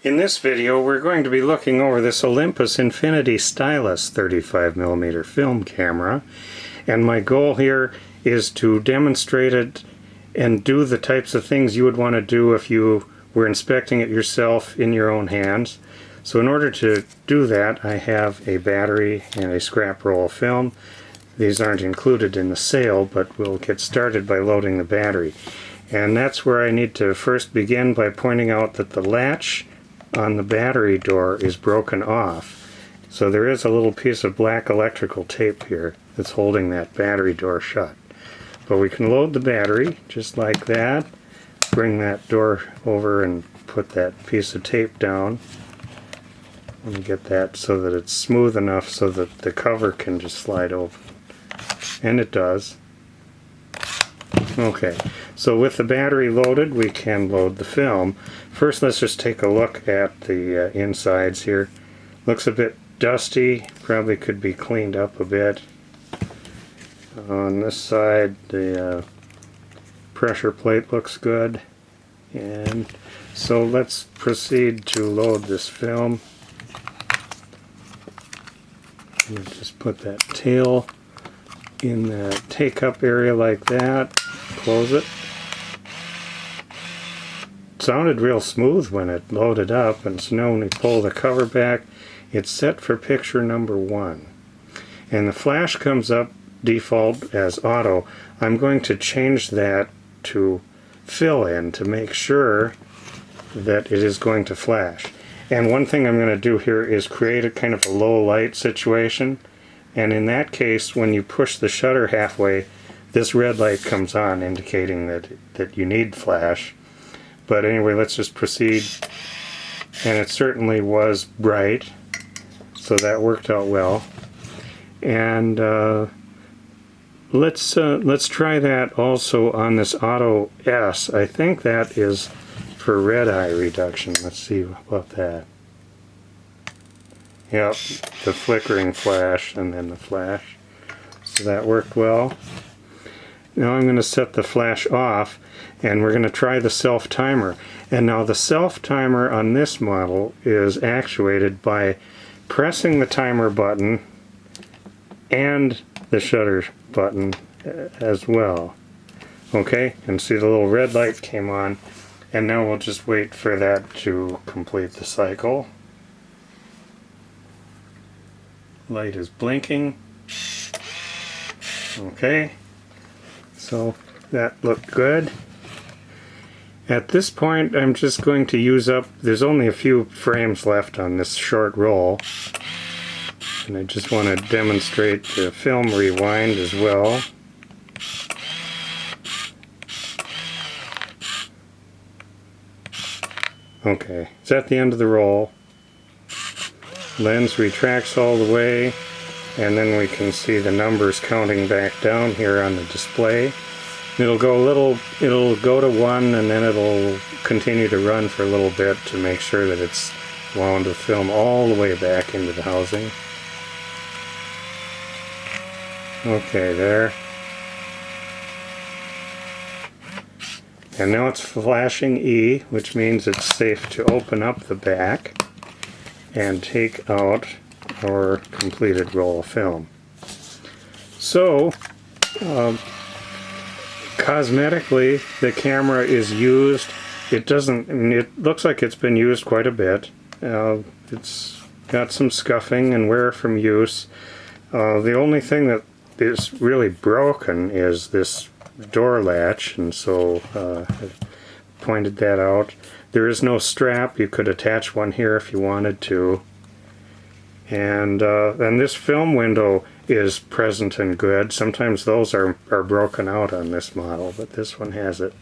In this video we're going to be looking over this Olympus Infinity Stylus 35mm film camera, and my goal here is to demonstrate it and do the types of things you would want to do if you were inspecting it yourself in your own hands. So in order to do that, I have a battery and a scrap roll of film. These aren't included in the sale, but we'll get started by loading the battery. And that's where I need to first begin by pointing out that the latch on the battery door is broken off. So there is a little piece of black electrical tape here that's holding that battery door shut. But we can load the battery just like that, bring that door over and put that piece of tape down. Let me get that so that it's smooth enough so that the cover can just slide open. And it does. Okay, so with the battery loaded, we can load the film. First, let's just take a look at the insides here. Looks a bit dusty, probably could be cleaned up a bit. On this side, the pressure plate looks good. And so let's proceed to load this film. We'll just put that tail in the take-up area like that. Close it. It sounded real smooth when it loaded up, and so now when we pull the cover back, it's set for picture number 1. And the flash comes up default as auto. I'm going to change that to fill in to make sure that it is going to flash. And one thing I'm going to do here is create a kind of a low light situation. And in that case, when you push the shutter halfway, this red light comes on, indicating that you need flash. But anyway, let's just proceed. And it certainly was bright, so that worked out well. And let's try that also on this Auto S. I think that is for red eye reduction. Let's see about that. Yep, the flickering flash and then the flash. So that worked well. Now I'm going to set the flash off, and we're going to try the self-timer. And now the self-timer on this model is actuated by pressing the timer button and the shutter button as well. Okay, and see the little red light came on, and now we'll just wait for that to complete the cycle. Light is blinking. Okay, so that looked good. At this point, I'm just going to use up, there's only a few frames left on this short roll, and I just want to demonstrate the film rewind as well. Okay, it's at the end of the roll. Lens retracts all the way, and then we can see the numbers counting back down here on the display. It'll go to 1, and then it'll continue to run for a little bit to make sure that it's wound the film all the way back into the housing. Okay, there. And now it's flashing E, which means it's safe to open up the back and take out our completed roll of film. So, cosmetically, the camera is used. It looks like it's been used quite a bit. It's got some scuffing and wear from use. The only thing that is really broken is this door latch, and so I pointed that out. There is no strap. You could attach one here if you wanted to. And this film window is present and good. Sometimes those are broken out on this model, but this one has it.